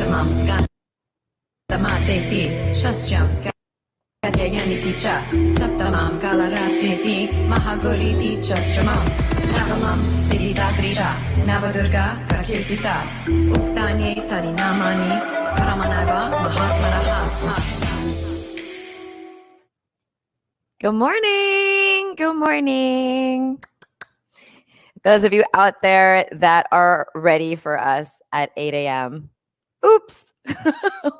Panchmam Skandamatepi Shastyam Katyayaniti Cha Saptamam Kalaratriti Mahaguriti Chastramam Navamam Siddhidadrija Navadurga Prakirtita Uktanye Tarinamani Paramanava Mahatmanaha. Good morning. Good morning. Those of you out there that are ready for us at 8 a.m. Oops,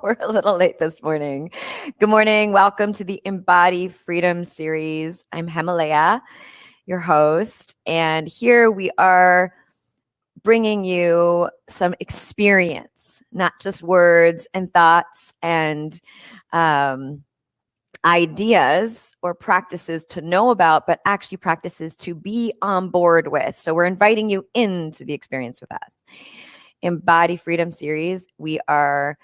we're a little late this morning. Good morning. Welcome to the Embody Freedom series. I'm Hemalayaa, your host, and here we are bringing you some experience, not just words and thoughts and ideas or practices to know about, but actually practices to be on board with. So we're inviting you into the experience with us. Embody Freedom series, we are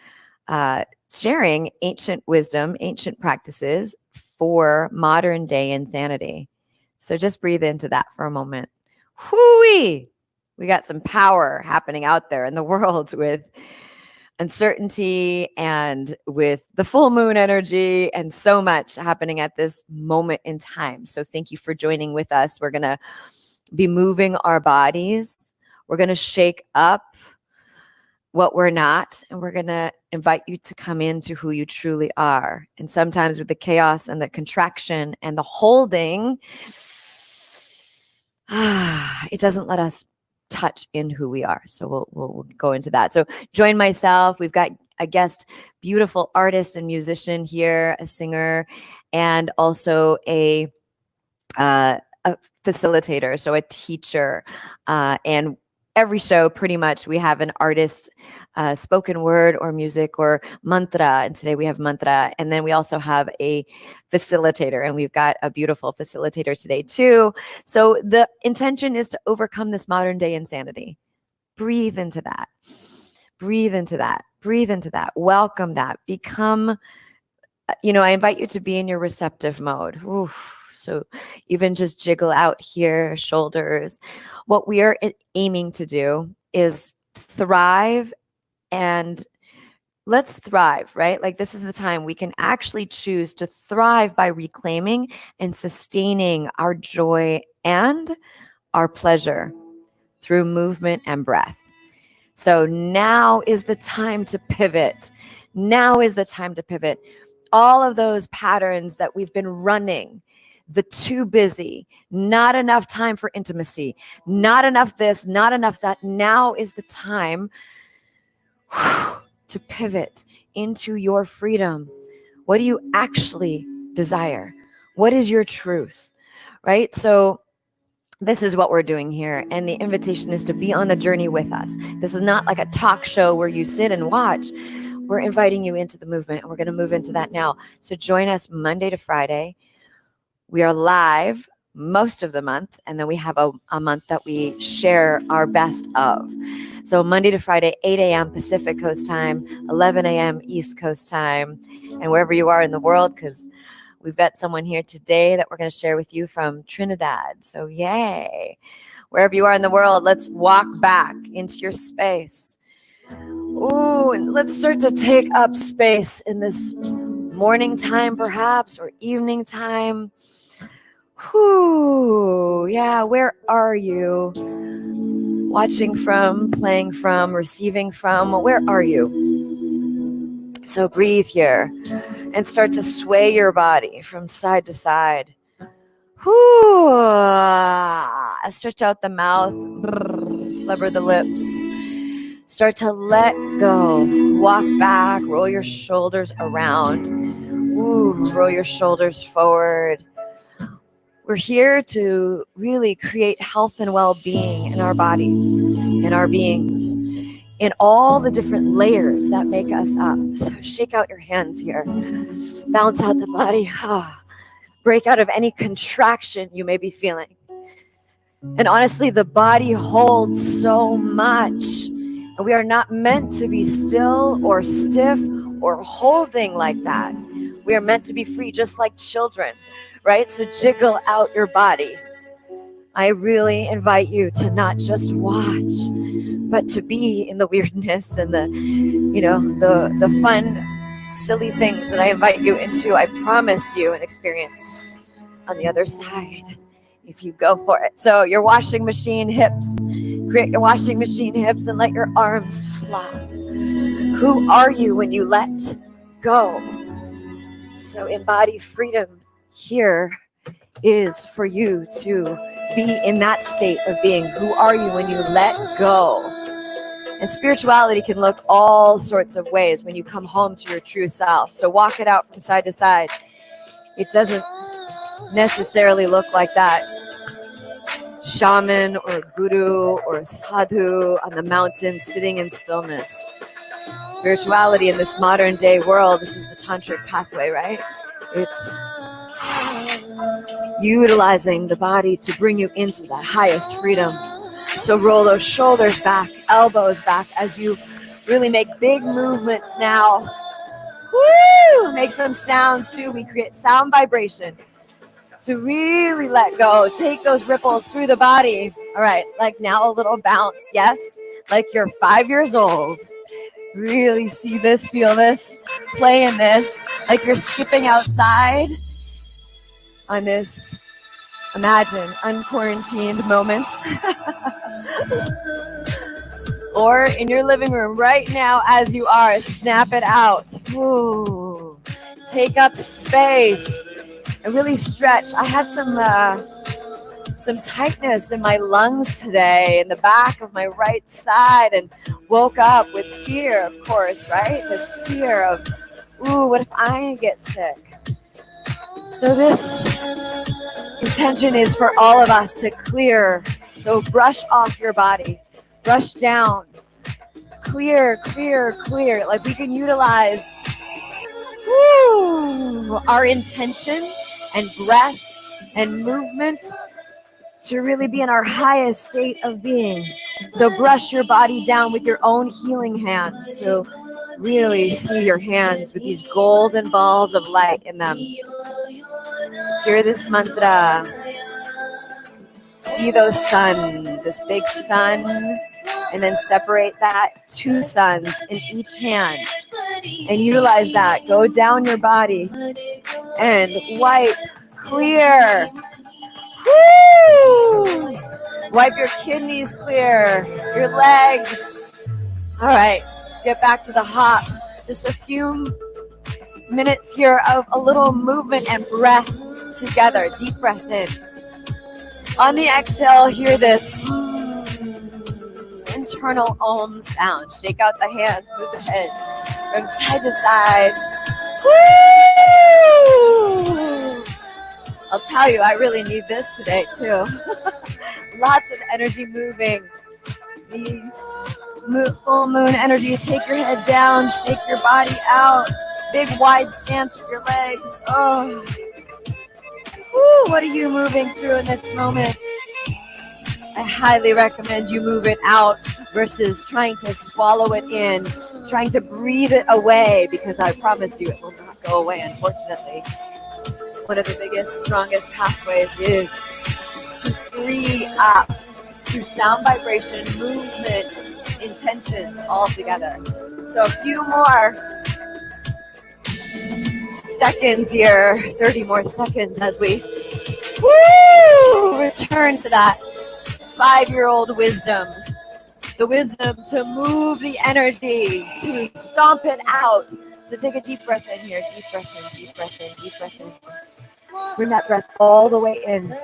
sharing ancient wisdom, ancient practices for modern day insanity. So just breathe into that for a moment. Whoo-wee! We got some power happening out there in the world with uncertainty and with the full moon energy and so much happening at this moment in time. So thank you for joining with us. We're going to be moving our bodies. We're going to shake up what we're not, and we're going to invite you to come into who you truly are. And sometimes with the chaos and the contraction and the holding, it doesn't let us touch in who we are. So we'll go into that. So join myself. We've got a guest, beautiful artist and musician here, a singer, and also a facilitator, so a teacher. And every show, pretty much, we have an artist, spoken word or music or mantra. And today we have mantra. And then we also have a facilitator, and we've got a beautiful facilitator today too. So the intention is to overcome this modern day insanity. Breathe into that. Breathe into that. Breathe into that. Welcome that. Become, I invite you to be in your receptive mode. Oof. So even just jiggle out here, shoulders. What we are aiming to do is thrive, and let's thrive, right? Like this is the time we can actually choose to thrive by reclaiming and sustaining our joy and our pleasure through movement and breath. So now is the time to pivot. Now is the time to pivot. All of those patterns that we've been running, the too busy, not enough time for intimacy, not enough this, not enough that. Now is the time to pivot into your freedom. What do you actually desire? What is your truth, right? So this is what we're doing here. And the invitation is to be on the journey with us. This is not like a talk show where you sit and watch. We're inviting you into the movement, and we're going to move into that now. So join us Monday to Friday. We are live most of the month, and then we have a month that we share our best of. So Monday to Friday, 8 a.m. Pacific Coast time, 11 a.m. East Coast time, and wherever you are in the world, because we've got someone here today that we're going to share with you from Trinidad. So yay. Wherever you are in the world, let's walk back into your space. Ooh, and let's start to take up space in this morning time, perhaps, or evening time. Whoo, yeah, where are you? Watching from, playing from, receiving from, where are you? So breathe here and start to sway your body from side to side. Whoo, stretch out the mouth, flubber the lips. Start to let go, walk back, roll your shoulders around. Ooh, roll your shoulders forward. We're here to really create health and well-being in our bodies, in our beings, in all the different layers that make us up. So shake out your hands here. Bounce out the body. Break out of any contraction you may be feeling. And honestly, the body holds so much. And we are not meant to be still or stiff or holding like that. We are meant to be free, just like children, right? So jiggle out your body. I really invite you to not just watch, but to be in the weirdness and the, the fun, silly things that I invite you into. I promise you an experience on the other side if you go for it. So your washing machine hips, create your washing machine hips and let your arms flop. Who are you when you let go? So embody freedom here is for you to be in that state of being. Who are you when you let go? And spirituality can look all sorts of ways when you come home to your true self. So walk it out from side to side. It doesn't necessarily look like that shaman or guru or sadhu on the mountain sitting in stillness. Spirituality in this modern day world, this is the tantric pathway, right? It's utilizing the body to bring you into the highest freedom. So roll those shoulders back, elbows back as you really make big movements now. Woo! Make some sounds too. We create sound vibration to really let go. Take those ripples through the body. All right, like now a little bounce. Yes, like you're 5 years old. Really see this, feel this, play in this, like you're skipping outside on this, imagine, unquarantined moment. Or in your living room right now as you are, snap it out. Ooh. Take up space and really stretch. I had some tightness in my lungs today, in the back of my right side, and woke up with fear, of course, right? This fear of, ooh, what if I get sick? So this intention is for all of us to clear. So brush off your body, brush down, clear, clear, clear. Like we can utilize our intention and breath and movement to really be in our highest state of being. So brush your body down with your own healing hands. So really see your hands with these golden balls of light in them. Hear this mantra. See those sun, this big sun, and then separate that, 2 suns in each hand. And utilize that. Go down your body and wipe, clear. Woo! Wipe your kidneys clear, your legs. All right, get back to the hop. Just a few minutes here of a little movement and breath together. Deep breath in. On the exhale, hear this internal Om sound. Shake out the hands, move the head from side to side. Woo! I'll tell you, I really need this today too. Lots of energy moving. The full moon energy. Take your head down, shake your body out. Big wide stance with your legs. Oh. Woo, what are you moving through in this moment? I highly recommend you move it out versus trying to swallow it in, trying to breathe it away, because I promise you it will not go away, unfortunately. One of the biggest, strongest pathways is to free up through sound vibration, movement, intentions all together. So a few more seconds here, 30 more seconds as we return to that 5-year-old wisdom. The wisdom to move the energy, to stomp it out. So take a deep breath in here, deep breath in, deep breath in, deep breath in. Bring that breath all the way in.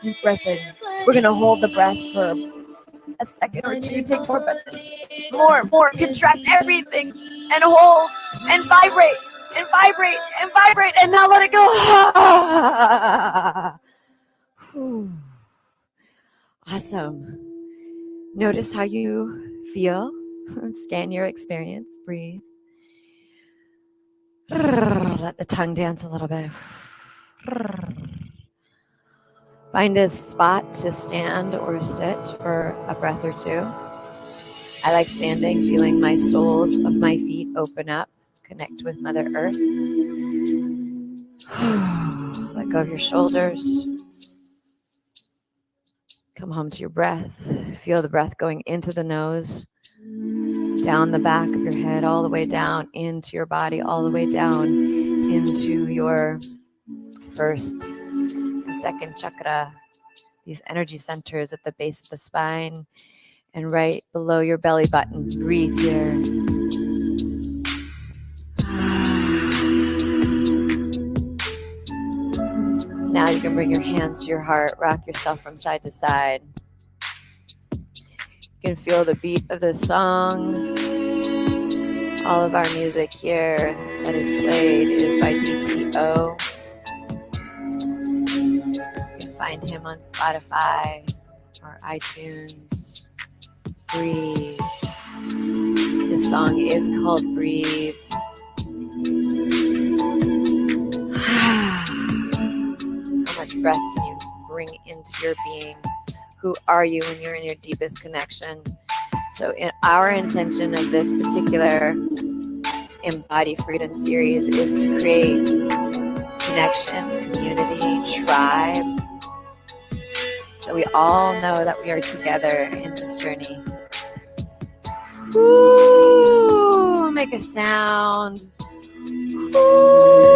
Deep breath in. We're going to hold the breath for a second or two. Take more breath in. More. Contract everything and hold and vibrate and vibrate and vibrate. And now let it go. Awesome. Notice how you feel. Scan your experience. Breathe. Let the tongue dance a little bit. Find a spot to stand or sit for a breath or two. I like standing, feeling my soles of my feet open up, connect with Mother Earth. Let go of your shoulders. Come home to your breath. Feel the breath going into the nose, down the back of your head, all the way down into your body, all the way down into your first and second chakra, these energy centers at the base of the spine and right below your belly button. Breathe here. Now you can bring your hands to your heart, rock yourself from side to side. You can feel the beat of the song. All of our music here that is played is by DTO. You can find him on Spotify or iTunes. Breathe. This song is called Breathe. How much breath can you bring into your being? Who are you when you're in your deepest connection? So in our intention of this particular Embody Freedom series is to create connection, community, tribe. So we all know that we are together in this journey. Ooh, make a sound. Ooh.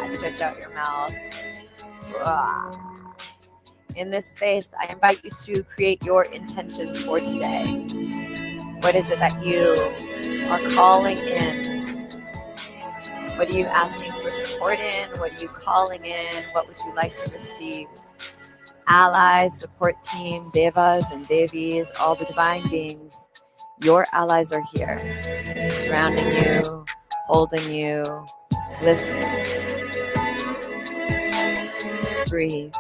Stretch out your mouth. In this space, I invite you to create your intentions for today. What is it that you are calling in? What are you asking for support in? What are you calling in? What would you like to receive? Allies, support team, devas and devis, all the divine beings, your allies are here, surrounding you, holding you, listening. Breathe.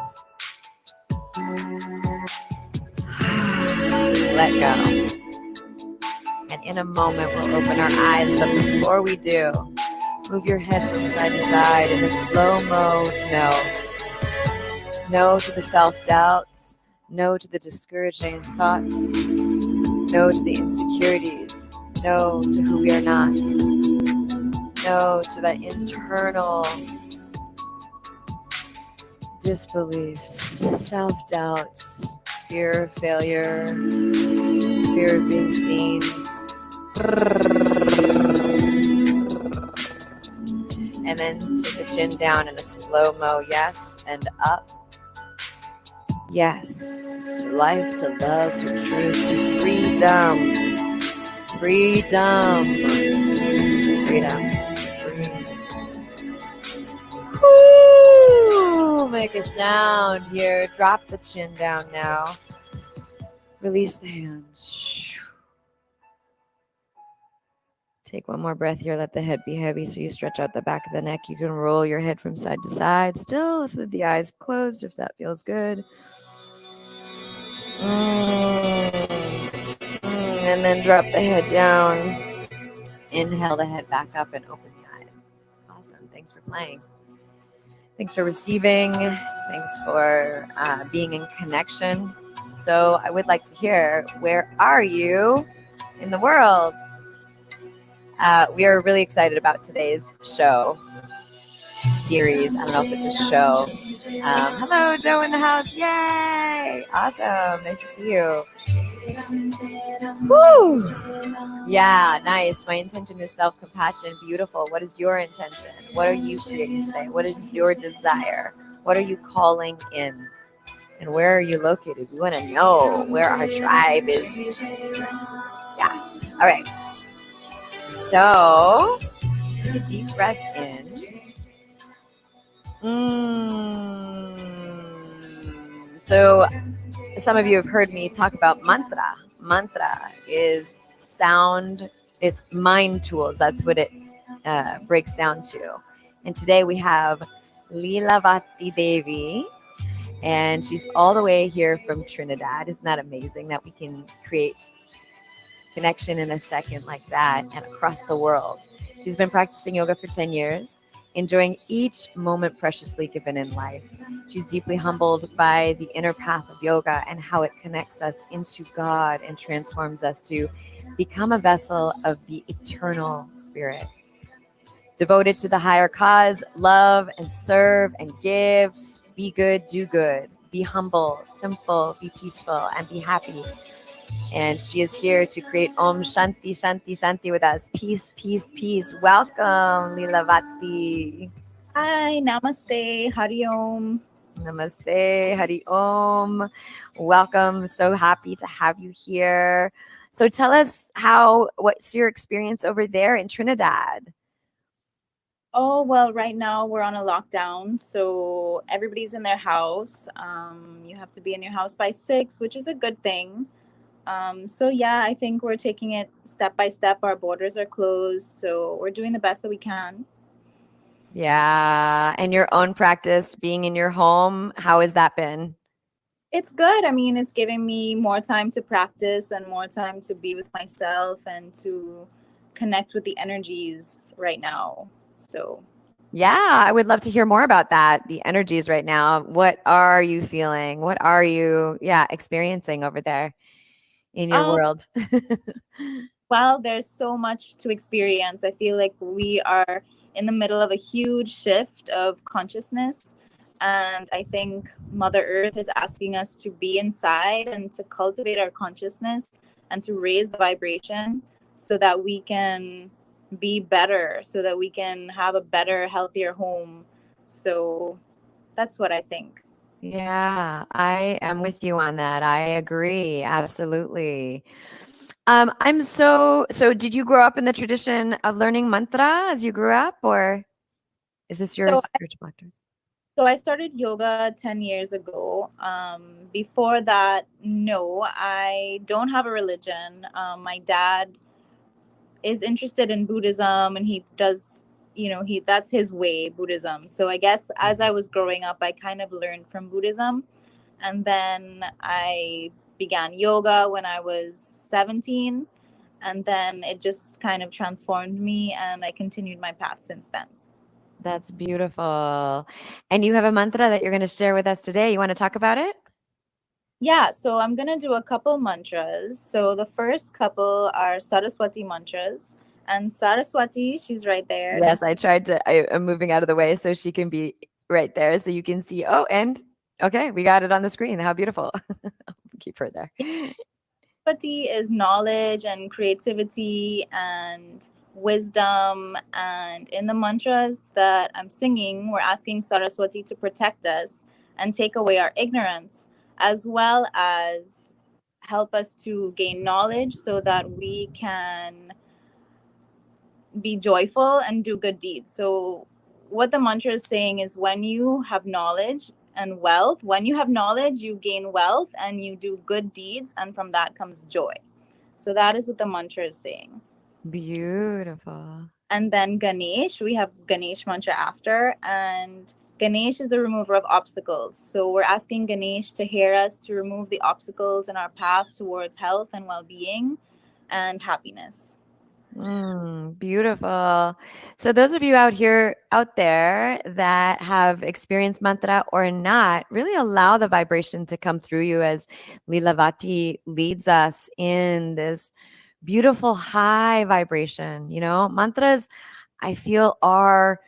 Let go. And in a moment, we'll open our eyes. But before we do, move your head from side to side in a slow-mo no. No to the self-doubts. No to the discouraging thoughts. No to the insecurities. No to who we are not. No to the internal disbeliefs, self-doubts, fear of failure, fear of being seen. And then take the chin down in a slow-mo yes and up. Yes, to life, to love, to truth, to freedom. Freedom. Freedom. Woo! Make a sound here. Drop the chin down now. Release the hands. Take one more breath here. Let the head be heavy so you stretch out the back of the neck. You can roll your head from side to side. Still, if the eyes closed, if that feels good. And then drop the head down. Inhale the head back up and open the eyes. Awesome. Thanks for playing. Thanks for receiving. Thanks for being in connection. So I would like to hear, where are you in the world? We are really excited about today's show series. I don't know if it's a show. Hello, Joe in the house. Yay! Awesome. Nice to see you. Woo! Yeah, nice. My intention is self-compassion. Beautiful. What is your intention? What are you creating today? What is your desire? What are you calling in? And where are you located? We want to know where our tribe is. Yeah. All right. So, take a deep breath in. So, some of you have heard me talk about mantra. Mantra is sound. It's mind tools. That's what it breaks down to. And today we have Lila Vati Devi. And she's all the way here from Trinidad. Isn't that amazing that we can create connection in a second like that and across the world? She's been practicing yoga for 10 years, enjoying each moment preciously given in life. She's deeply humbled by the inner path of yoga and how it connects us into God and transforms us to become a vessel of the eternal spirit. Devoted to the higher cause, love and serve and give. Be good, do good. Be humble, simple, be peaceful, and be happy. And she is here to create Om Shanti Shanti Shanti with us. Peace, peace, peace. Welcome, Lila Vati. Hi, namaste, hari om. Namaste, Hari Om. Welcome. So happy to have you here. So tell us what's your experience over there in Trinidad? Oh, well, right now we're on a lockdown, so everybody's in their house. You have to be in your house by 6, which is a good thing. So yeah, I think we're taking it step by step. Our borders are closed, so we're doing the best that we can. Yeah. And your own practice being in your home, how has that been? It's good. I mean, it's giving me more time to practice and more time to be with myself and to connect with the energies right now. So Yeah, I would love to hear more about that. The energies right now. What are you feeling? What are you, experiencing over there in your world? Well, there's so much to experience. I feel like we are in the middle of a huge shift of consciousness. And I think Mother Earth is asking us to be inside and to cultivate our consciousness and to raise the vibration so that we can be better, so that we can have a better, healthier home. So that's what I think. Yeah, I am with you on that. I agree. Absolutely. So did you grow up in the tradition of learning mantra as you grew up, or is this your So spiritual practice? So I started yoga 10 years ago. Before that, no, I don't have a religion. My dad is interested in Buddhism and he does, that's his way, Buddhism. So I guess as I was growing up, I kind of learned from Buddhism. And then I began yoga when I was 17. And then it just kind of transformed me and I continued my path since then. That's beautiful. And you have a mantra that you're going to share with us today. You want to talk about it? Yeah, so I'm going to do a couple mantras. So the first couple are Saraswati mantras. And Saraswati, she's right there. Yes, I'm moving out of the way so she can be right there so you can see. Oh, and okay, we got it on the screen. How beautiful. Keep her there. Saraswati is knowledge and creativity and wisdom. And in the mantras that I'm singing, we're asking Saraswati to protect us and take away our ignorance, as well as help us to gain knowledge so that we can be joyful and do good deeds. So what the mantra is saying is when you have knowledge and wealth, when you have knowledge, you gain wealth and you do good deeds, and from that comes joy. So that is what the mantra is saying. Beautiful. And then Ganesh, we have Ganesh mantra after, and Ganesh is the remover of obstacles. So we're asking Ganesh to hear us to remove the obstacles in our path towards health and well-being and happiness. Beautiful. So those of you out there that have experienced mantra or not, really allow the vibration to come through you as Lila Vati leads us in this beautiful high vibration. Mantras, I feel, are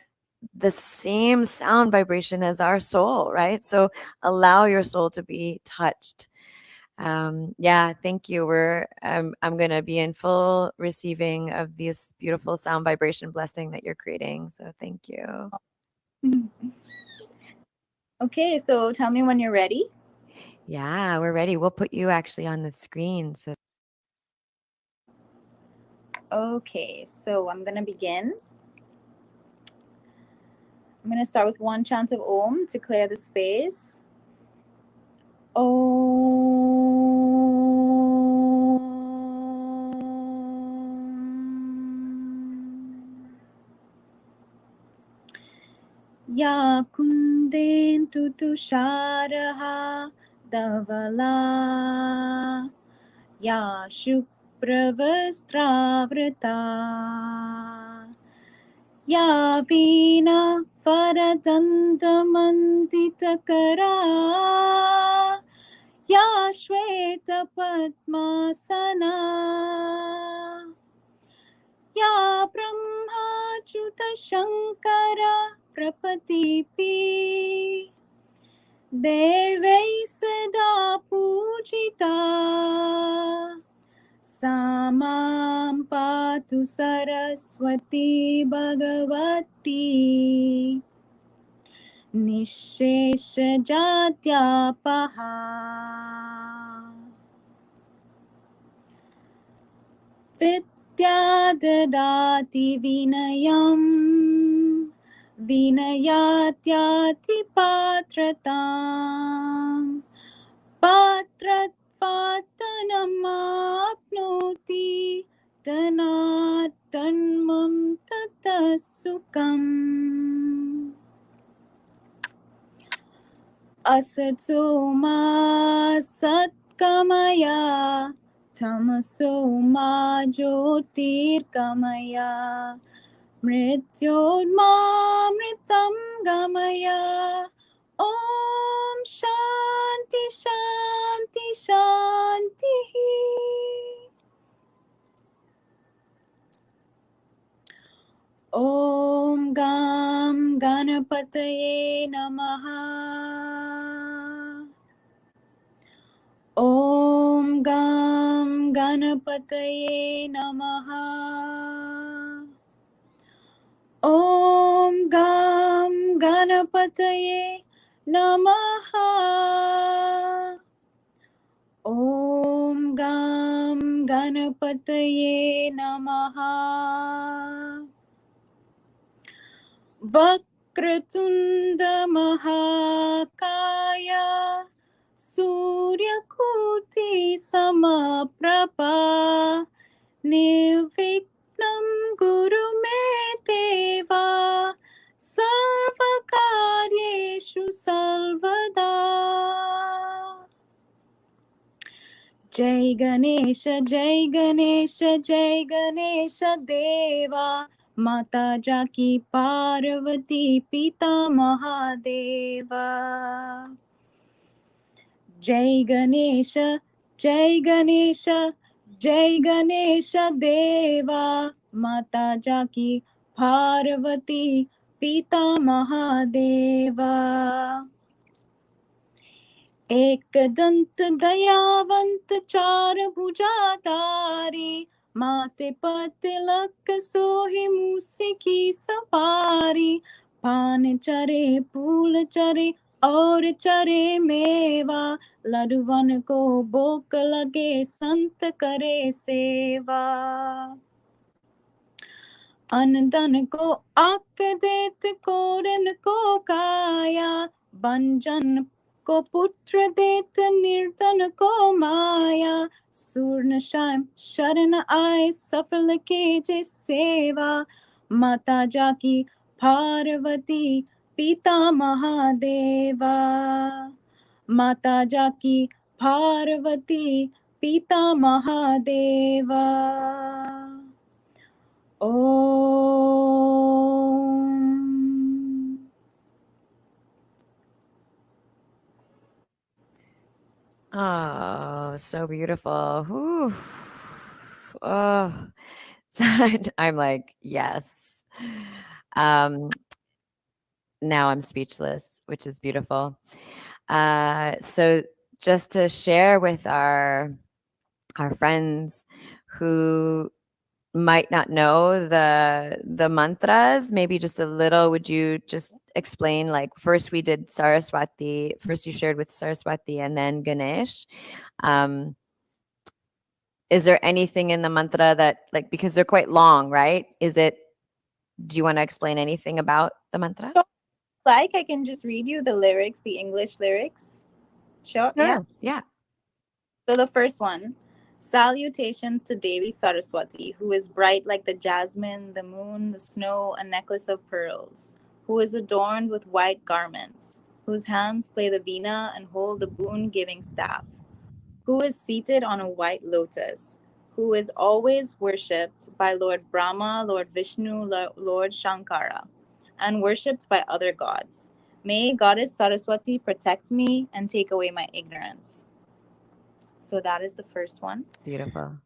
the same sound vibration as our soul, right? So allow your soul to be touched. Thank you. I'm going to be in full receiving of this beautiful sound vibration blessing that you're creating. So thank you. Okay, so tell me when you're ready. Yeah, we're ready. We'll put you actually on the screen. So Okay, so I'm going to begin. I'm going to start with one chant of Om to clear the space. Ya kundentu tusharaha davala ya shupravastravrata ya vina varadantamantitakara ya shweta padmasana ya brahmachuta shankara prapatipi Devai sada pujita Samam patu Saraswati Bhagavati Nishesha Jatyapaha Vidya Dadati Vinayam Vinayatyati Patratam Patratvatanamapnoti Tanat Tanmam Tatasukam Asatso ma satkamaya Tamaso ma jyotirkamaya Mrityodma mritam gamaya Om Shanti Shanti Shanti Om Gam Ganapataye Namaha Om Gam Ganapataye Namaha Om Gam Ganapataye Namaha Om Gam Ganapataye Namaha Vakratunda Mahakaya Suryakuti Samaprabha Nirvignam Guru Me Deva Sarvakaryeshu Sarvada Jai Ganesha Jai Ganesha Jai Ganesha Deva Mata Jaki Parvati Pita Mahadeva Jai Ganesha Jai Ganesha Jai Ganesha Deva Mata Jaki Parvati Pita Mahadeva Ekdant दयावंत चार भुजाधारी माते पतिलक सोहि मूसी की सवारी पान चरे फूल चरे और चरे मेवा लडुवन को भोग लगे संत करे सेवा अनदन को आक देत कोरन को काया बंजन को पुत्र देत निर्धन को माया सूर्ण श्याम शरण आए सफल के जे सेवा माता जाकी पार्वती पिता महादेवा माता जाकी पार्वती पिता Mahadeva Om. Oh, so beautiful. Whew. Oh, I'm like, yes. Now I'm speechless, which is beautiful. So just to share with our friends who might not know the mantras, maybe just a little, would you just explain, like, first we did Saraswati, first you shared with Saraswati and then Ganesh. Is there anything in the mantra that, like, because they're quite long, right? Do you want to explain anything about the mantra? Like, I can just read you the lyrics, the English lyrics. Sure. Yeah. So the first one, salutations to Devi Saraswati, who is bright like the jasmine, the moon, the snow, a necklace of pearls, who is adorned with white garments, whose hands play the veena and hold the boon-giving staff, who is seated on a white lotus, who is always worshipped by Lord Brahma, Lord Vishnu, Lord Shankara, and worshipped by other gods. May Goddess Saraswati protect me and take away my ignorance. So that is the first one. Beautiful.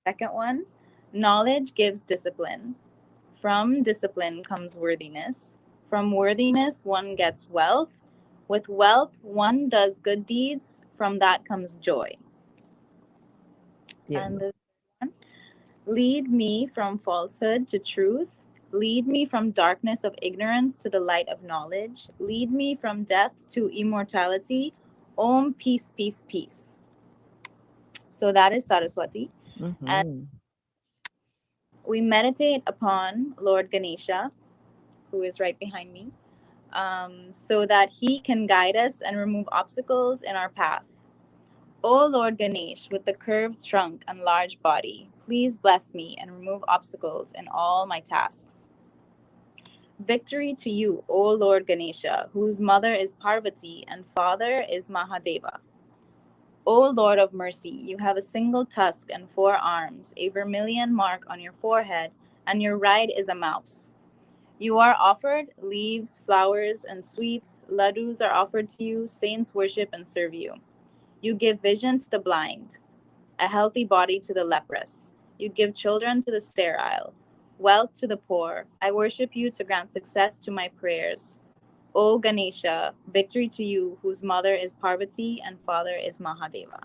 Second one, knowledge gives discipline. From discipline comes worthiness. From worthiness, one gets wealth. With wealth, one does good deeds. From that comes joy. Yeah. And the one, lead me from falsehood to truth. Lead me from darkness of ignorance to the light of knowledge. Lead me from death to immortality. Om, peace, peace, peace. So that is Saraswati. And Mm-hmm. we meditate upon Lord Ganesha, who is right behind me, so that he can guide us and remove obstacles in our path. O Lord Ganesh, with the curved trunk and large body, please bless me and remove obstacles in all my tasks. Victory to you, O Lord Ganesha, whose mother is Parvati and father is Mahadeva. O Lord of mercy, you have a single tusk and 4 arms, a vermilion mark on your forehead, and your ride is a mouse. You are offered leaves, flowers, and sweets. Laddus are offered to you. Saints worship and serve you. You give vision to the blind, a healthy body to the leprous. You give children to the sterile, wealth to the poor. I worship you to grant success to my prayers. O Ganesha, victory to you, whose mother is Parvati and father is Mahadeva.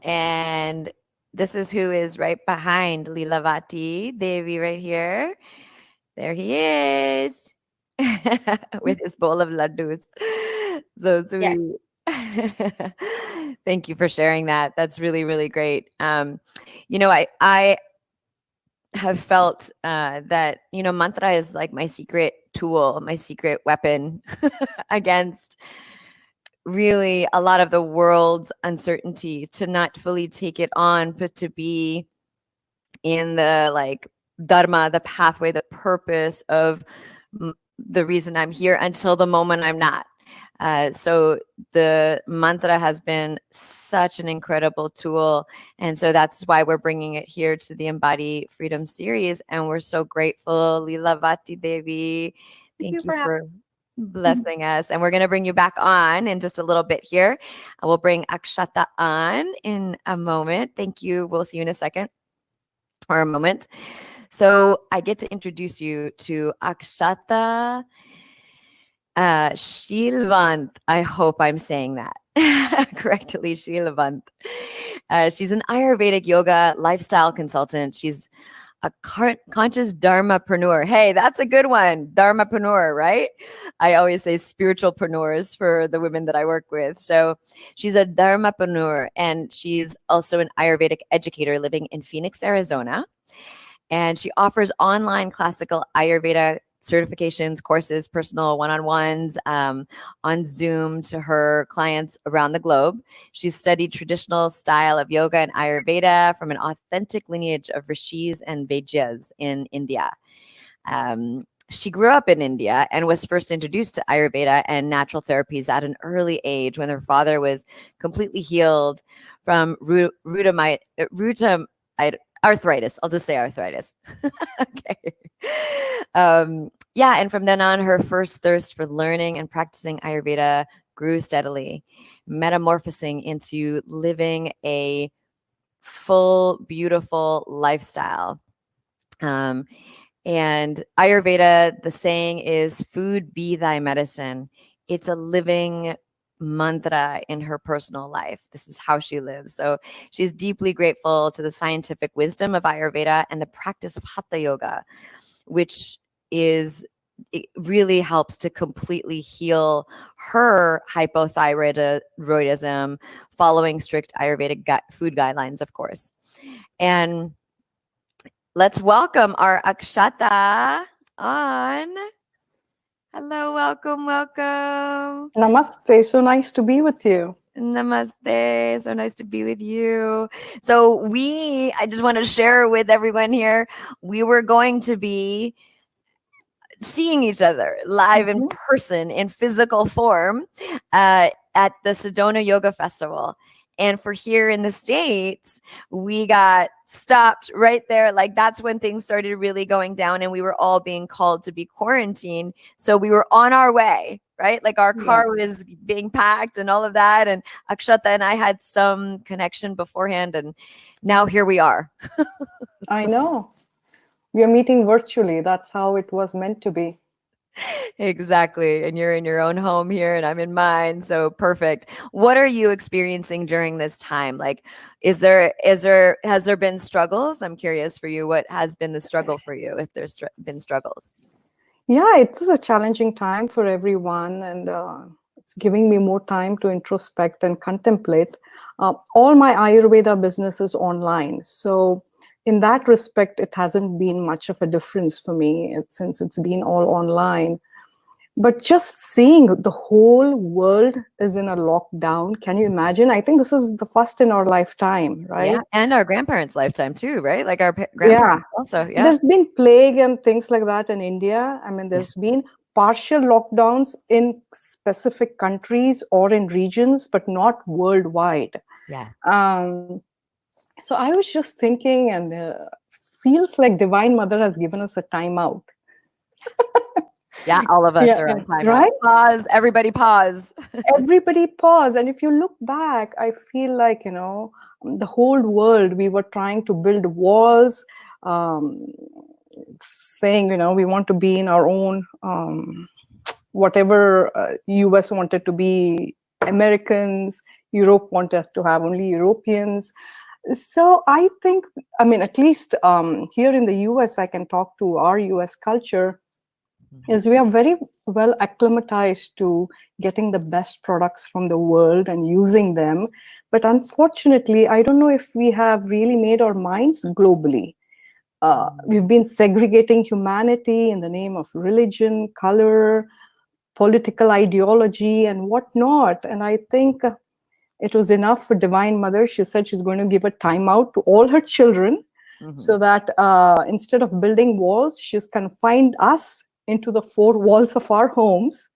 And this is who is right behind Lila, Vati, Devi right here. There he is with his bowl of laddus. So Yeah. sweet. Thank you for sharing that. That's really, really great. I have felt that, mantra is like my secret tool, my secret weapon against really a lot of the world's uncertainty, to not fully take it on, but to be in the like dharma, the pathway, the purpose of the reason I'm here until the moment I'm not. So the mantra has been such an incredible tool. And so that's why we're bringing it here to the Embody Freedom series. And we're so grateful. Lila, Vati, Devi, thank you for blessing us. And we're going to bring you back on in just a little bit here. We'll bring Akshata on in a moment. Thank you. We'll see you in a second or a moment. So I get to introduce you to Akshata Shilvant. I hope I'm saying that correctly. Shilvant. She's an Ayurvedic yoga lifestyle consultant. She's a conscious dharmapreneur. Hey, that's a good one. Dharmapreneur, right? I always say spiritualpreneurs for the women that I work with. So she's a dharmapreneur, and she's also an Ayurvedic educator living in Phoenix, Arizona. And she offers online classical Ayurveda certifications, courses, personal one-on-ones on Zoom to her clients around the globe. She's studied traditional style of yoga and Ayurveda from an authentic lineage of rishis and Vajjas in India. She grew up in India and was first introduced to Ayurveda and natural therapies at an early age when her father was completely healed from arthritis. I'll just say arthritis. Okay. And from then on, her first thirst for learning and practicing Ayurveda grew steadily, metamorphosing into living a full, beautiful lifestyle. And Ayurveda, the saying is, food be thy medicine. It's a living mantra in her personal life. This is how she lives. So she's deeply grateful to the scientific wisdom of Ayurveda and the practice of Hatha Yoga, which it really helps to completely heal her hypothyroidism, following strict Ayurvedic food guidelines, of course. And let's welcome our Akshata on. Hello, welcome. Namaste. So nice to be with you. Namaste. So nice to be with you. So I just want to share with everyone here, we were going to be seeing each other live in person in physical form at the Sedona Yoga Festival. And for here in the States, we got stopped right there. Like that's when things started really going down and we were all being called to be quarantined. So we were on our way, right? Like our car was being packed and all of that. And Akshata and I had some connection beforehand. And now here we are. I know. We are meeting virtually. That's how it was meant to be. Exactly. And you're in your own home here and I'm in mine. So perfect. What are you experiencing during this time? Like, has there been struggles? I'm curious for you. What has been the struggle for you if there's been struggles? Yeah, it's a challenging time for everyone, and it's giving me more time to introspect and contemplate. All my Ayurveda business is online. So in that respect, it hasn't been much of a difference for me since it's been all online. But just seeing the whole world is in a lockdown, can you imagine? I think this is the first in our lifetime, right? Yeah. And our grandparents' lifetime too, right? Like our Yeah. grandparents also. Yeah. There's been plague and things like that in India. I mean, there's been partial lockdowns in specific countries or in regions, but not worldwide. Yeah. So I was just thinking, and feels like Divine Mother has given us a timeout. Yeah, all of us Yeah, are on time. right? Pause. Everybody pause. Everybody pause. And if you look back, I feel like, the whole world, we were trying to build walls, saying, we want to be in our own, whatever US wanted to be Americans, Europe wanted to have only Europeans. So I think, I mean, at least here in the US, I can talk to our US culture, is we are very well acclimatized to getting the best products from the world and using them. But unfortunately, I don't know if we have really made our minds globally. We've been segregating humanity in the name of religion, color, political ideology, and whatnot. And I think it was enough for Divine Mother. She said she's going to give a timeout to all her children, so that instead of building walls, she's confined us into the four walls of our homes,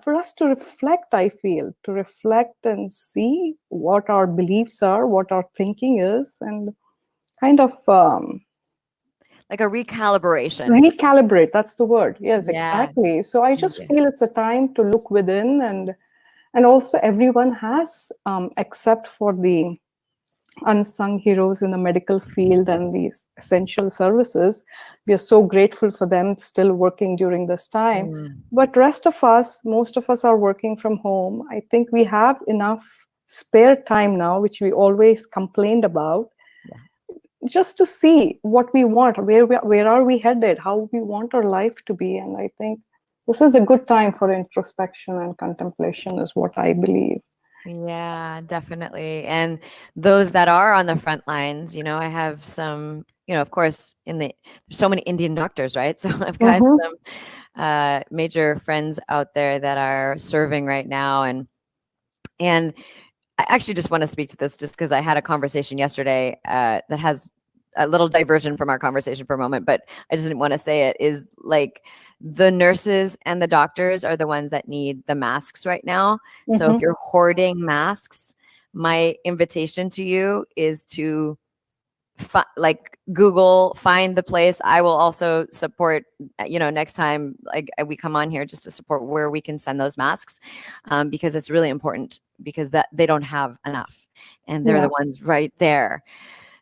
for us to reflect, I feel, to reflect and see what our beliefs are, what our thinking is, and kind of like a recalibration. Recalibrate, that's the word. Yes, Yeah. exactly. So I just feel it's a time to look within, and also everyone has, except for the unsung heroes in the medical field and these essential services, we are so grateful for them still working during this time. But rest of us, most of us are working from home. I think we have enough spare time now, which we always complained about, just to see what we want, where are we headed, how we want our life to be. And I think this is a good time for introspection and contemplation, is what I believe. Yeah, definitely. And those that are on the front lines, I have some, of course, there's so many Indian doctors, right? So I've got some major friends out there that are serving right now. And I actually just want to speak to this just because I had a conversation yesterday that has a little diversion from our conversation for a moment, but I just didn't want to say it, is like the nurses and the doctors are the ones that need the masks right now. So if you're hoarding masks, my invitation to you is to Google, find the place. I will also support, next time we come on here, just to support where we can send those masks, because it's really important, because that they don't have enough and they're the ones right there.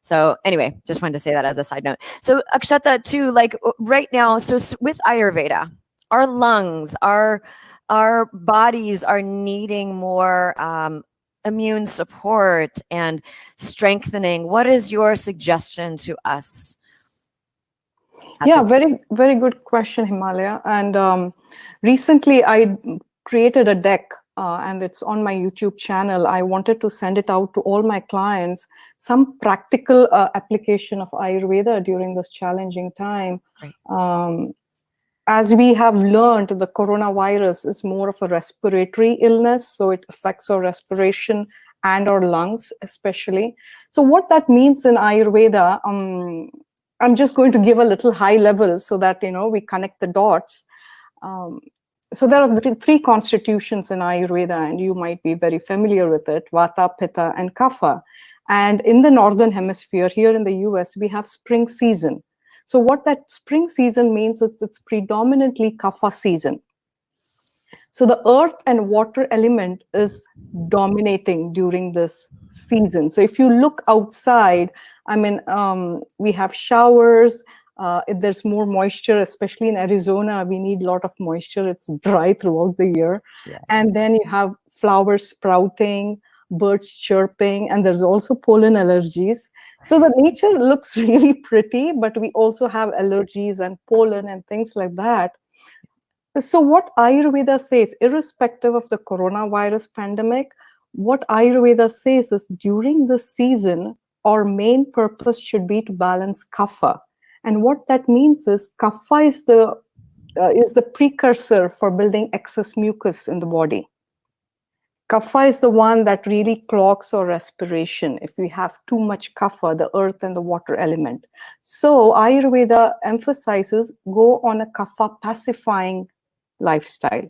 So anyway, just wanted to say that as a side note. So Akshata too, right now, so with Ayurveda, our lungs, our bodies are needing more immune support and strengthening. What is your suggestion to us? Yeah, very, very good question, Himalaya. And recently I created a deck, and it's on my YouTube channel. I wanted to send it out to all my clients, some practical application of Ayurveda during this challenging time. Right. As we have learned, the coronavirus is more of a respiratory illness, so it affects our respiration and our lungs especially. So what that means in Ayurveda, I'm just going to give a little high level so that we connect the dots. So there are three constitutions in Ayurveda, and you might be very familiar with it: Vata, Pitta, and Kapha. And in the Northern Hemisphere, here in the US, we have spring season. So what that spring season means is it's predominantly Kapha season. So the earth and water element is dominating during this season. So if you look outside, I mean, we have showers, If there's more moisture, especially in Arizona, we need a lot of moisture. It's dry throughout the year. Yeah. And then you have flowers sprouting, birds chirping, and there's also pollen allergies. So the nature looks really pretty, but we also have allergies and pollen and things like that. So what Ayurveda says, irrespective of the coronavirus pandemic, what Ayurveda says is during this season, our main purpose should be to balance kapha. And what that means is kapha is the precursor for building excess mucus in the body. Kapha is the one that really clogs our respiration if we have too much kapha, the earth and the water element. So Ayurveda emphasizes go on a kapha pacifying lifestyle.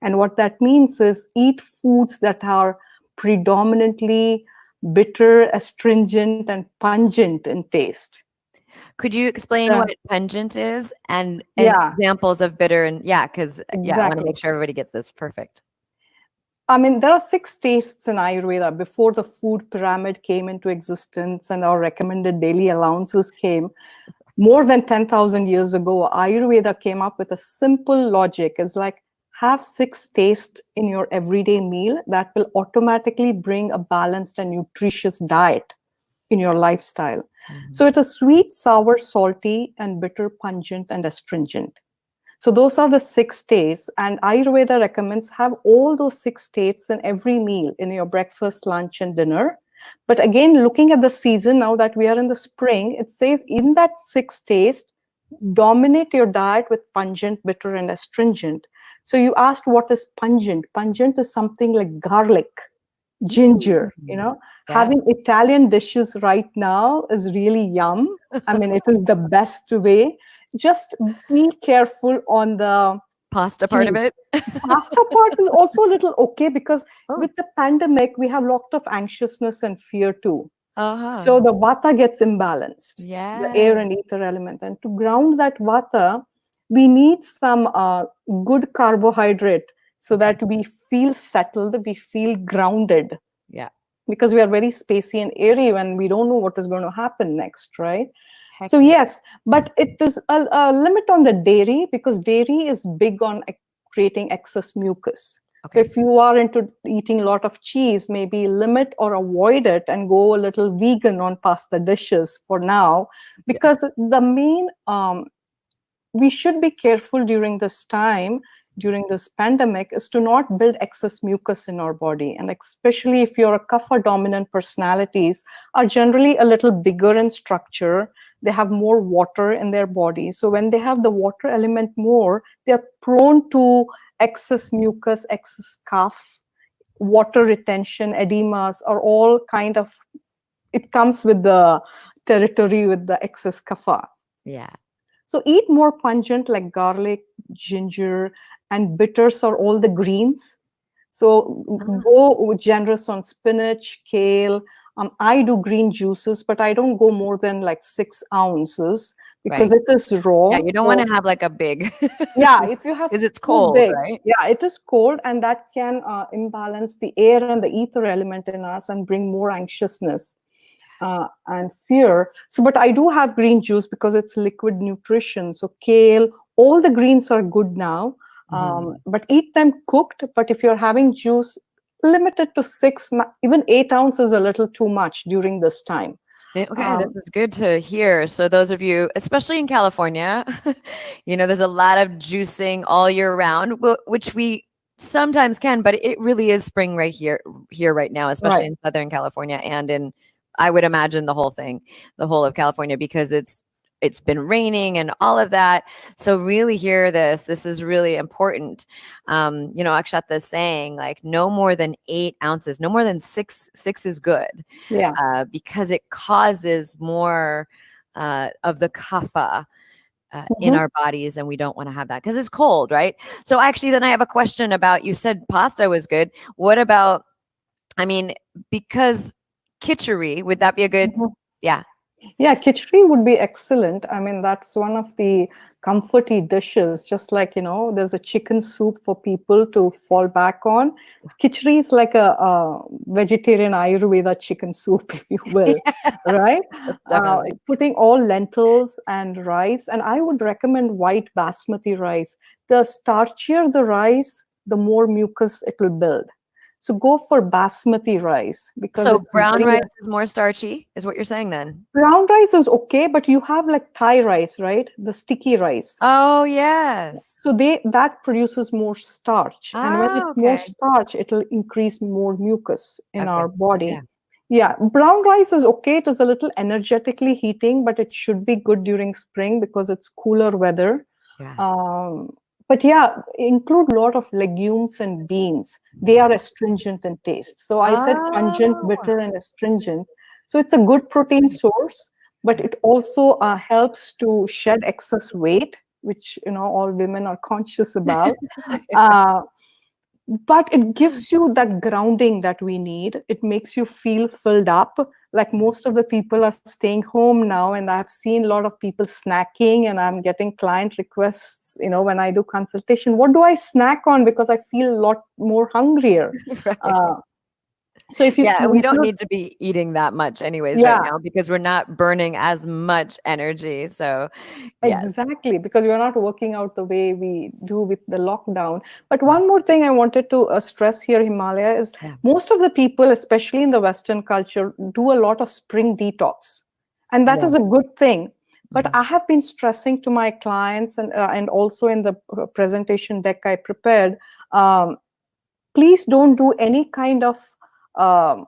And what that means is eat foods that are predominantly bitter, astringent, and pungent in taste. Could you explain Yeah. what pungent is and Yeah. examples of bitter? And because I want to Exactly. make sure everybody gets this. Perfect. I mean, there are 6 tastes in Ayurveda. Before the food pyramid came into existence and our recommended daily allowances came, more than 10,000 years ago, Ayurveda came up with a simple logic. It's like, have 6 tastes in your everyday meal that will automatically bring a balanced and nutritious diet in your lifestyle. So it is sweet, sour, salty, and bitter, pungent, and astringent. So those are the 6 tastes, and Ayurveda recommends have all those 6 tastes in every meal in your breakfast, lunch, and dinner. But again, looking at the season now that we are in the spring, it says in that 6 taste, dominate your diet with pungent, bitter, and astringent. So you asked what is pungent? Pungent is something like garlic, ginger, Yeah. Having Italian dishes right now is really yum. I mean, it is the best way. Just be careful on the Pasta part of it. pasta part is also a little okay because Oh. with the pandemic, we have a lot of anxiousness and fear too. Uh-huh. So the vata gets imbalanced, Yeah. the air and ether element. And to ground that vata, we need some good carbohydrate so that we feel settled, we feel grounded. Yeah. Because we are very spacey and airy when we don't know what is going to happen next, right? Heck So yeah. yes, but it is a limit on the dairy because dairy is big on creating excess mucus. So Okay. if you are into eating a lot of cheese, maybe limit or avoid it and go a little vegan on pasta dishes for now, because the main, we should be careful during this time, during this pandemic, is to not build excess mucus in our body. And especially if you're a kapha dominant personalities are generally a little bigger in structure, they have more water in their body. So when they have the water element more, they're prone to excess mucus, excess cough, water retention, edemas are all kind of, it comes with the territory with the excess kapha. Yeah. So eat more pungent like garlic, ginger, and bitters or all the greens. So go generous on spinach, kale. I do green juices, but I don't go more than like 6 ounces because Right. it is raw. Yeah, you don't want to have like a big. Yeah, if you have because it's too cold, big, right? yeah, it is cold, and that can imbalance the air and the ether element in us and bring more anxiousness and fear. So, but I do have green juice because it's liquid nutrition. So kale, all the greens are good now, but eat them cooked. But if you're having juice, limit it to 6, even 8 ounces is a little too much during this time. Okay, this is good to hear. So those of you, especially in California, there's a lot of juicing all year round, which we sometimes can, but it really is spring right here right now, especially in Southern California and in, I would imagine, the whole of California, because it's been raining and all of that. So really hear this. This is really important. Akshatha is saying like no more than 8 ounces, no more than 6 is good. Yeah. Because it causes more of the kapha in our bodies, and we don't want to have that because it's cold, right? So actually, then I have a question about, you said pasta was good. What about, because khichdi, would that be a good? Yeah. Yeah, khichdi would be excellent. I mean, that's one of the comforty dishes, just like, there's a chicken soup for people to fall back on. Khichdi is like a vegetarian Ayurveda chicken soup, if you will, right? Definitely. Putting all lentils and rice, and I would recommend white basmati rice. The starchier the rice, the more mucus it will build. So go for basmati rice because So it's brown very rice is more starchy, is what you're saying then? brown rice is okay, but you have like Thai rice, right? The sticky rice. Oh, yes. So that produces more starch. And when Oh, it's more okay. starch, it'll increase more mucus in Okay. our body. Yeah. Yeah, brown rice is okay. It is a little energetically heating, but it should be good during spring because it's cooler weather. Yeah. But yeah, include a lot of legumes and beans. They are astringent in taste. So I said pungent, Oh, bitter, and astringent. So it's a good protein source, but it also helps to shed excess weight, which all women are conscious about. Uh, but it gives you that grounding that we need. It makes you feel filled up. Like most of the people are staying home now, and I've seen a lot of people snacking, and I'm getting client requests, when I do consultation, what do I snack on? Because I feel a lot more hungrier. right. Uh, so if you Yeah, and we don't include, need to be eating that much anyways right yeah, now because we're not burning as much energy. So, yes. exactly, because we're not working out the way we do with the lockdown. But one more thing I wanted to stress here, Himalaya, is Yeah. most of the people, especially in the Western culture, do a lot of spring detox. And that is a good thing. But I have been stressing to my clients and also in the presentation deck I prepared, please don't do any kind of um,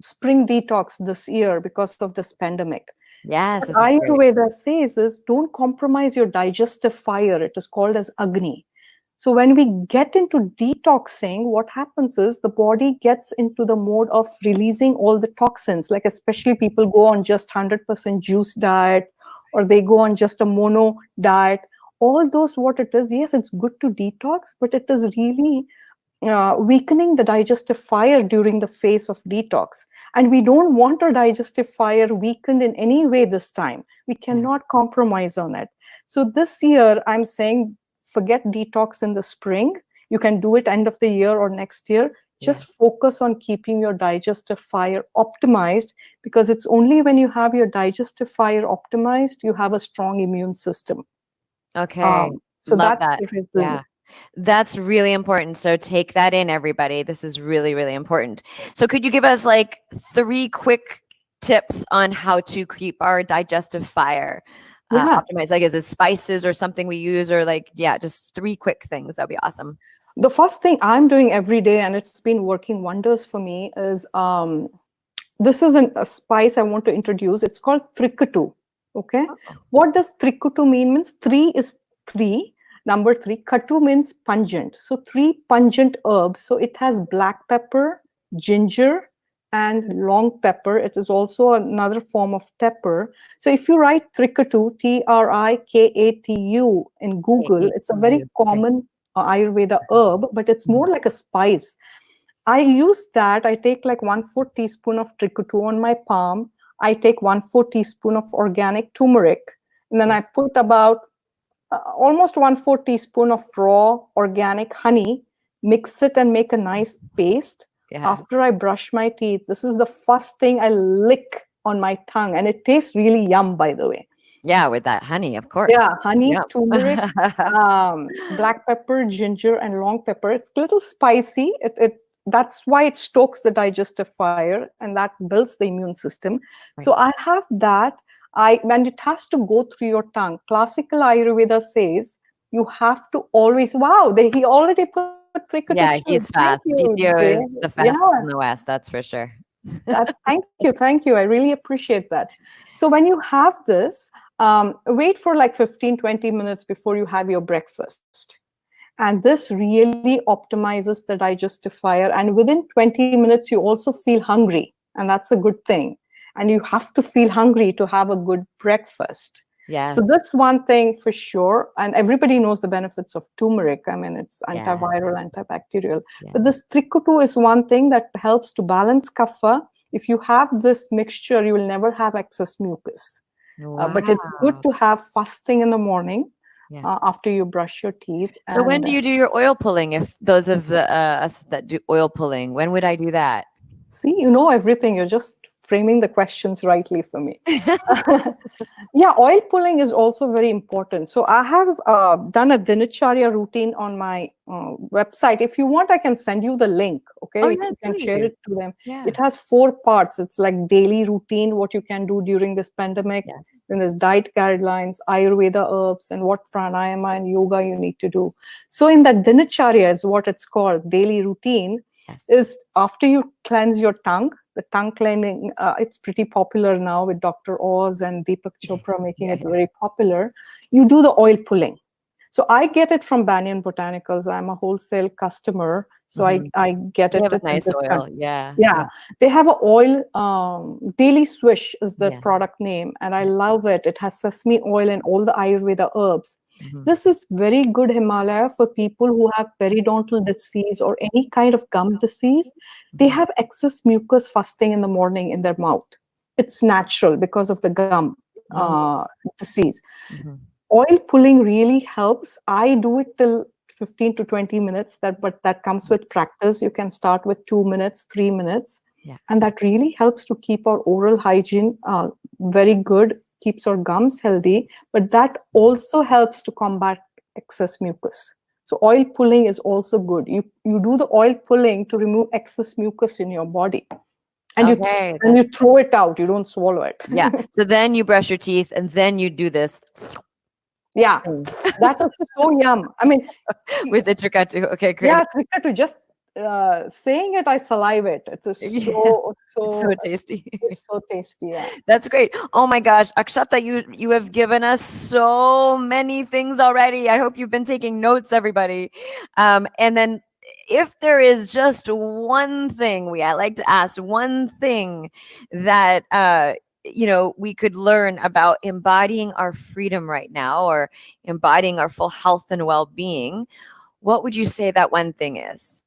spring detox this year because of this pandemic. Yes, What this is great. Ayurveda says is don't compromise your digestive fire. It is called as Agni. So when we get into detoxing, what happens is the body gets into the mode of releasing all the toxins, like especially people go on just 100% juice diet, or they go on just a mono diet. All those, what it is, yes, it's good to detox, but it is really weakening the digestive fire during the phase of detox. And we don't want our digestive fire weakened in any way this time. We cannot compromise on it. So this year, I'm saying, forget detox in the spring. You can do it end of the year or next year. Just focus on keeping your digestive fire optimized, because it's only when you have your digestive fire optimized, you have a strong immune system. Okay. So Love that's that. the reason. Yeah. That's really important. So take that in, everybody. This is really, really important. So could you give us like 3 quick tips on how to keep our digestive fire optimized? Like, is it spices or something we use, or like, just 3 quick things? That'd be awesome. The first thing I'm doing every day, and it's been working wonders for me, is this is a spice I want to introduce. It's called trikutu. Okay. What does trikutu mean? Means 3 is 3. Number 3. Katu means pungent. So 3 pungent herbs. So it has black pepper, ginger, and long pepper. It is also another form of pepper. So if you write trikatu, Trikatu in Google, it's a very common Ayurveda herb, but it's more like a spice. I use that. I take like 1/4 teaspoon of trikutu on my palm. I take 1/4 teaspoon of organic turmeric, and then I put about almost 1/4 teaspoon of raw organic honey, mix it and make a nice paste. After I brush my teeth, this is the first thing I lick on my tongue, and it tastes really yum, by the way. Yeah, with that honey, of course. Yeah, honey, turmeric, black pepper, ginger, and long pepper. It's a little spicy. That's why it stokes the digestive fire, and that builds the immune system. Right. So I have that. And it has to go through your tongue. Classical Ayurveda says you have to always. Wow, he already put trikutu. Yeah, he's fast. DTO is the fastest in the West, that's for sure. Thank you. I really appreciate that. So when you have this, wait for like 15-20 minutes before you have your breakfast. And this really optimizes the digestive fire. And within 20 minutes, you also feel hungry. And that's a good thing. And you have to feel hungry to have a good breakfast. Yeah. So that's one thing for sure. And everybody knows the benefits of turmeric. I mean, it's antiviral, antibacterial. But this trikutu is one thing that helps to balance kapha. If you have this mixture, you will never have excess mucus. But it's good to have fasting in the morning after you brush your teeth. So when do you do your oil pulling? If those of us that do oil pulling, when would I do that? See, you know everything. You're just framing the questions rightly for me. Yeah, oil pulling is also very important. So I have done a dinacharya routine on my website. If you want, I can send you the link. Okay, Oh, you yes, can please. share it to them. Yeah. It has 4 parts. It's like daily routine, what you can do during this pandemic. Yes. Then there's diet guidelines, Ayurveda herbs, and what pranayama and yoga you need to do. So in that dinacharya is what it's called, daily routine. Yes. Is after you cleanse your tongue, the tongue cleaning, it's pretty popular now with Dr. Oz and Deepak Chopra making it very popular. You do the oil pulling. So I get it from Banyan Botanicals. I'm a wholesale customer. So I get They it. have a nice oil. Yeah. Yeah. They have an oil, Daily Swish is the product name. And I love it. It has sesame oil and all the Ayurveda herbs. This is very good Himalaya for people who have periodontal disease or any kind of gum disease. They have excess mucus fasting in the morning in their mouth. It's natural because of the gum disease. Oil pulling really helps. I do it till 15 to 20 minutes, but that comes with practice. You can start with 2 minutes, 3 minutes. And that really helps to keep our oral hygiene very good, keeps our gums healthy, but that also helps to combat excess mucus. So oil pulling is also good. You do the oil pulling to remove excess mucus in your body. And you throw it out, you don't swallow it. Yeah. So then you brush your teeth and then you do this. Yeah, that is so yum. I mean, with the trikatu. Okay, great. Yeah, trikatu, just saying it, I salivate. It's so tasty. It's so tasty. Yeah, that's great. Oh my gosh, Akshata, you have given us so many things already. I hope you've been taking notes, everybody. And then, if there is just one thing I like to ask, one thing that we could learn about embodying our freedom right now, or embodying our full health and well-being, what would you say that one thing is?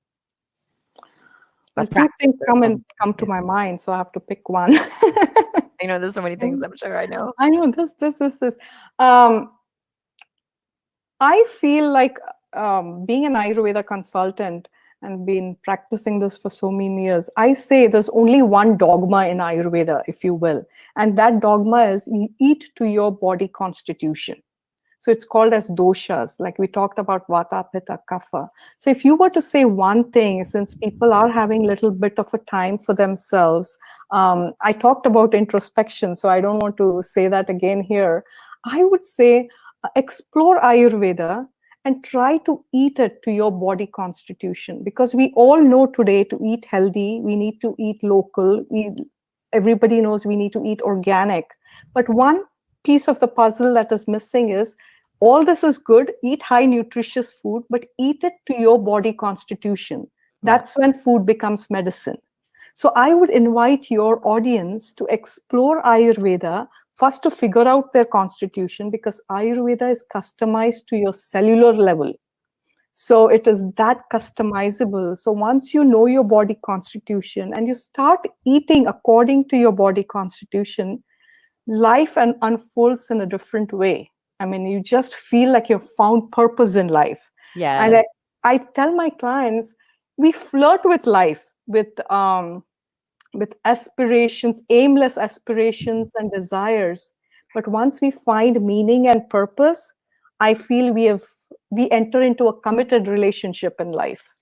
Well, 2 things come to my mind, so I have to pick one. I know there's so many things. I'm sure I know. I know this. I feel like being an Ayurveda consultant and been practicing this for so many years, I say there's only one dogma in Ayurveda, if you will. And that dogma is you eat to your body constitution. So it's called as doshas, like we talked about Vata, Pitta, Kapha. So if you were to say one thing, since people are having a little bit of a time for themselves, I talked about introspection, so I don't want to say that again here. I would say explore Ayurveda and try to eat it to your body constitution, because we all know today to eat healthy, we need to eat local. Everybody knows we need to eat organic. But one piece of the puzzle that is missing is all this is good, eat high nutritious food, but eat it to your body constitution. That's when food becomes medicine. So I would invite your audience to explore Ayurveda, first to figure out their constitution, because Ayurveda is customized to your cellular level. So it is that customizable. So once you know your body constitution and you start eating according to your body constitution, life unfolds in a different way. I mean, you just feel like you've found purpose in life. Yeah. And I tell my clients, we flirt with life with aspirations, aimless aspirations and desires. But once we find meaning and purpose, I feel we enter into a committed relationship in life.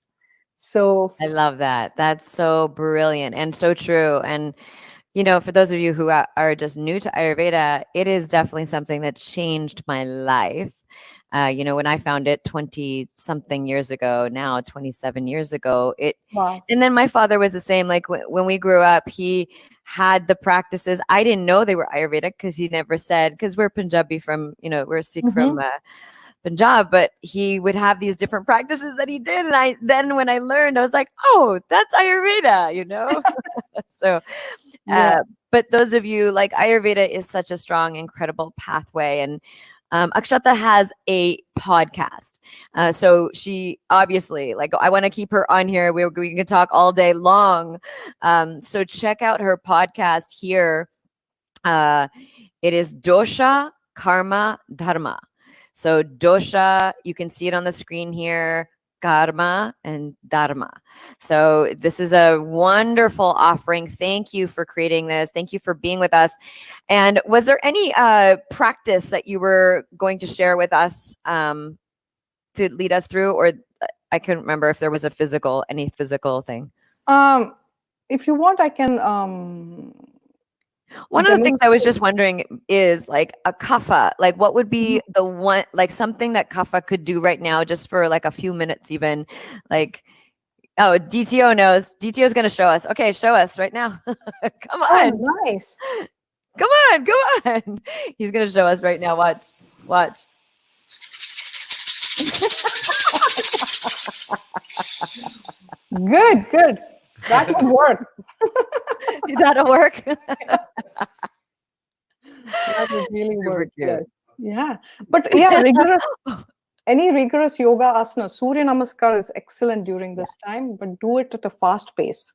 So I love that. That's so brilliant and so true. And for those of you who are just new to Ayurveda, it is definitely something that's changed my life. When I found it 20-something years ago, now 27 years ago, wow. And then my father was the same. Like when we grew up, he had the practices. I didn't know they were Ayurvedic because he never said, because we're Punjabi from, we're Sikh from Punjab, but he would have these different practices that he did. And then when I learned, I was like, oh, that's Ayurveda, So, but those of you, like, Ayurveda is such a strong, incredible pathway. And Akshatha has a podcast. So she obviously, like, I want to keep her on here. We can talk all day long. So check out her podcast here. It is Dosha, Karma, Dharma. So dosha, you can see it on the screen here, karma and dharma. So this is a wonderful offering. Thank you for creating this. Thank you for being with us. And was there any practice that you were going to share with us to lead us through? Or I couldn't remember if there was any physical thing. If you want, I can one of the things I was just wondering is like a kapha, like what would be the one, like something that kapha could do right now, just for like a few minutes even, like, oh, DTO knows. DTO is going to show us. Okay, show us right now. Come on. Oh, nice. Come on. He's going to show us right now. Watch. Good. That would work. That'll work. That would really Super work. cute. Yes. Yeah. But yeah, any rigorous yoga asana, Surya Namaskar is excellent during this time, but do it at a fast pace.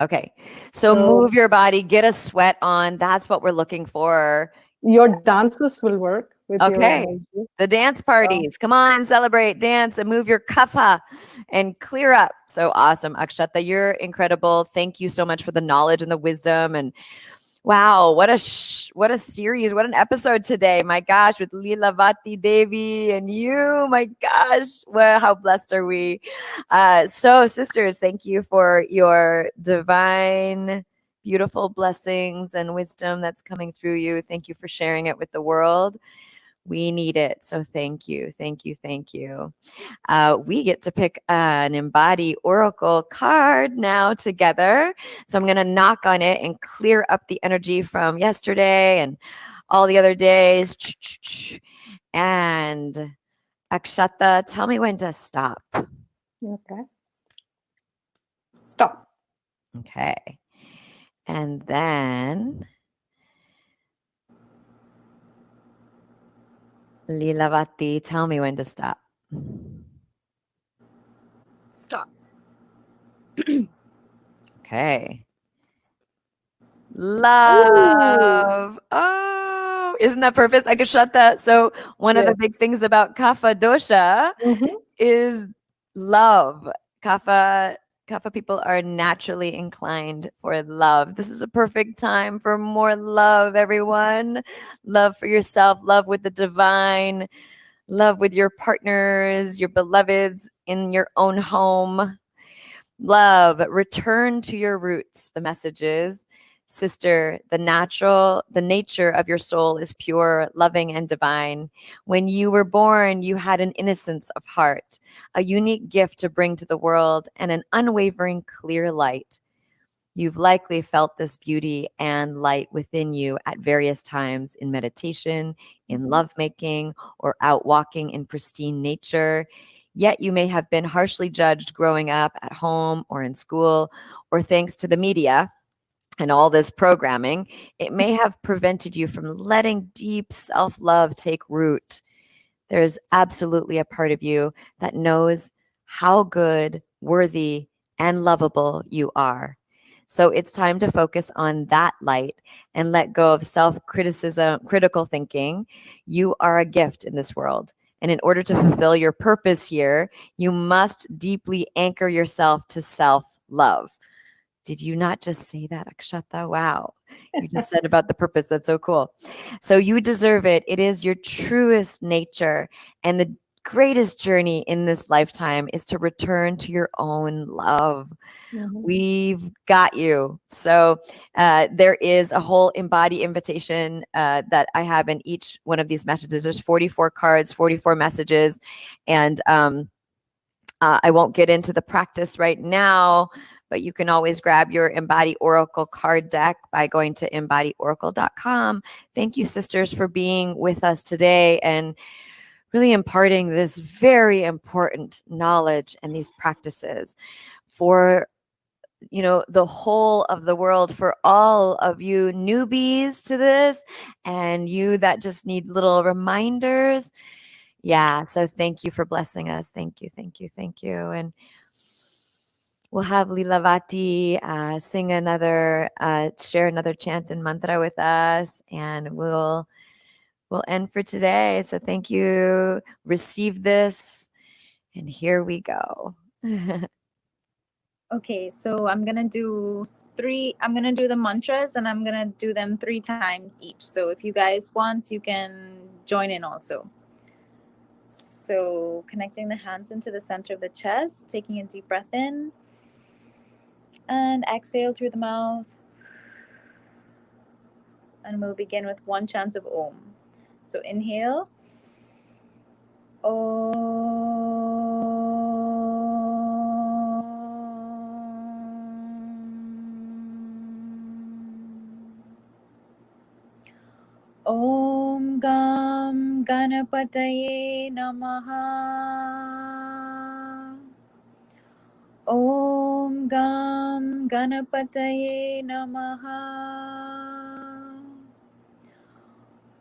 Okay. So move your body, get a sweat on. That's what we're looking for. Your dances will work. Okay. The dance parties. Come on, celebrate, dance, and move your kapha and clear up. So awesome. Akshatha, you're incredible. Thank you so much for the knowledge and the wisdom. And wow, what a series, what an episode today. My gosh, with Lila, Vati, Devi, and you. My gosh, well, how blessed are we? So sisters, thank you for your divine, beautiful blessings and wisdom that's coming through you. Thank you for sharing it with the world. We need it. So thank you. We get to pick an embody oracle card now together. So I'm going to knock on it and clear up the energy from yesterday and all the other days. And Akshatha, tell me when to stop. Okay. Stop. Okay. And then Lila, Vati, tell me when to stop. Stop. Okay. Love. Oh, isn't that perfect? I could shut that. So one of the big things about kapha dosha is love. Kapha people are naturally inclined for love. This is a perfect time for more love, everyone. Love for yourself, love with the divine, love with your partners, your beloveds in your own home. Love, return to your roots. The message is, sister, the nature of your soul is pure, loving, and divine. When you were born, you had an innocence of heart, a unique gift to bring to the world, and an unwavering clear light. You've likely felt this beauty and light within you at various times in meditation, in lovemaking, or out walking in pristine nature. Yet you may have been harshly judged growing up at home or in school, or thanks to the media and all this programming, it may have prevented you from letting deep self-love take root. There's absolutely a part of you that knows how good, worthy, and lovable you are. So it's time to focus on that light and let go of self-criticism, critical thinking. You are a gift in this world. And in order to fulfill your purpose here, you must deeply anchor yourself to self-love. Did you not just say that, Akshatha? Wow. You just said about the purpose. That's so cool. So you deserve it. It is your truest nature. And the greatest journey in this lifetime is to return to your own love. We've got you. So there is a whole embody invitation that I have in each one of these messages. There's 44 cards, 44 messages. And I won't get into the practice right now, but you can always grab your Embody Oracle card deck by going to embodyoracle.com. Thank you, sisters, for being with us today and really imparting this very important knowledge and these practices for the whole of the world for all of you newbies to this and you that just need little reminders. Yeah. So thank you for blessing us. Thank you. Thank you. Thank you. And we'll have Lila Vati sing another, share another chant and mantra with us, and we'll end for today. So thank you. Receive this, and here we go. Okay, so I'm gonna do the mantras and I'm gonna do them 3 times each. So if you guys want, you can join in also. So connecting the hands into the center of the chest, taking a deep breath in and exhale through the mouth. And we'll begin with 1 chant of Om. So inhale. Om Gam Ganapataye Namaha. Om Gam Ganapataye Namaha.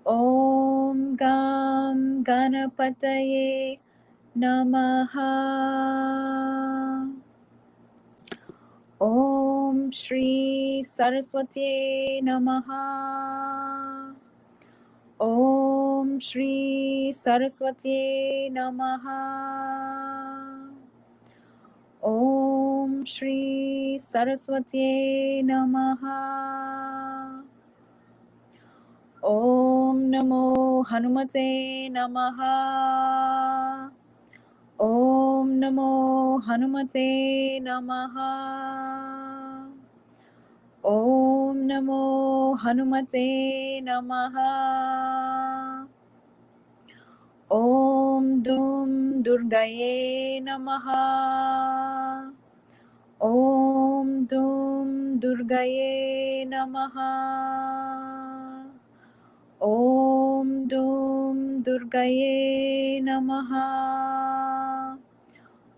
Om Gam Ganapataye Namaha. Om Shri Saraswati Namaha. Om Shri Saraswati Namaha. Om Shri Saraswati Namaha. Om Namo Hanumate Namaha. Om Namo Hanumate Namaha. Om Namo Hanumate Namaha. Om Dum Durgaye Namaha. Om Dum Durgaye Namaha. Om Dum Durgaye Namaha.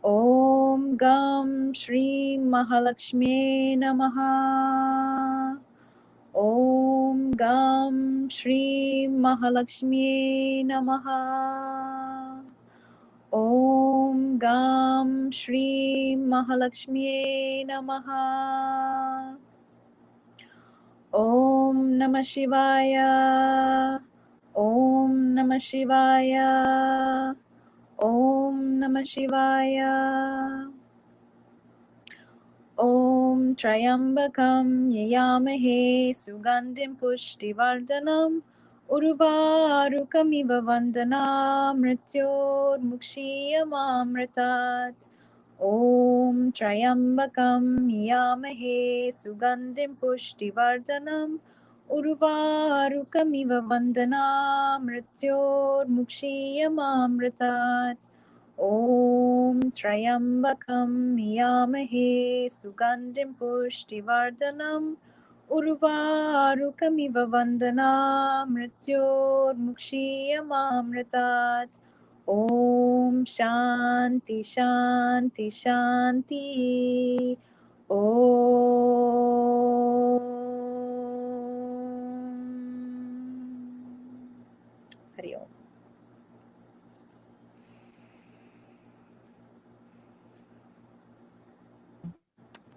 Om Gam Shri Mahalakshmi Namaha. Om Gam Shri Mahalakshmi Namaha. Om Gam Shri Mahalakshmi Namaha. Om Namah Shivaya. Om Namah Shivaya. Om Namah Shivaya. Om Trayambakam Yayamahe Sugandhim Pushtivardhanam Urvarukamiva Vandana Mrityor Mukshiyamamritat. Om Trayambakam Yayamahe Sugandhim Pushtivardhanam Urvarukamiva Vandana Mrityor Mukshiyamamritat. Om Trayambakam Yamahe Sugandhim Pushtivardhanam Urvarukamiva Vandana Mrityor Mukshiyamamritat. Om Shanti Shanti Shanti. Om Hari Om.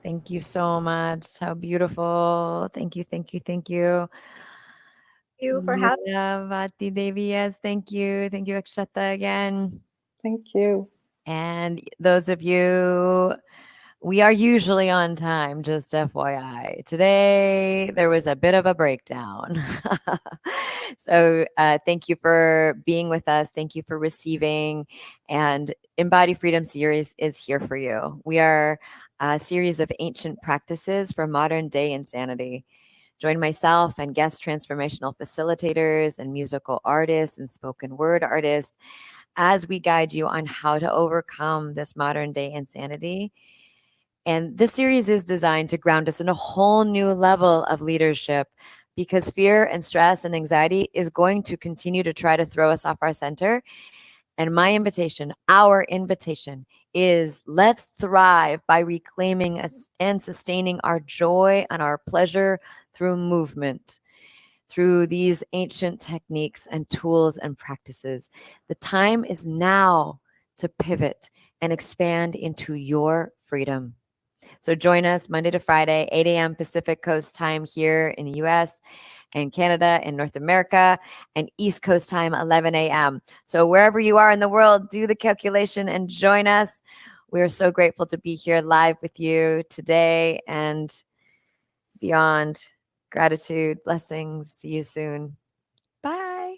Thank you so much. How beautiful. Thank you. Thank you. Thank you. Thank you for having Yeah, Vati Devi, yes, thank you. Thank you, Akshatha, again. Thank you. And those of you, we are usually on time, just FYI. Today, there was a bit of a breakdown. So thank you for being with us. Thank you for receiving. And Embody Freedom series is here for you. We are a series of ancient practices for modern day insanity. Join myself and guest transformational facilitators and musical artists and spoken word artists as we guide you on how to overcome this modern day insanity. And this series is designed to ground us in a whole new level of leadership, because fear and stress and anxiety is going to continue to try to throw us off our center. And my invitation, our invitation, is let's thrive by reclaiming and sustaining our joy and our pleasure through movement, through these ancient techniques and tools and practices. The time is now to pivot and expand into your freedom. So join us Monday to Friday, 8 a.m. Pacific Coast time here in the US and Canada and North America, and East Coast time, 11 a.m. So wherever you are in the world, do the calculation and join us. We are so grateful to be here live with you today and beyond. Gratitude, blessings. See you soon. Bye.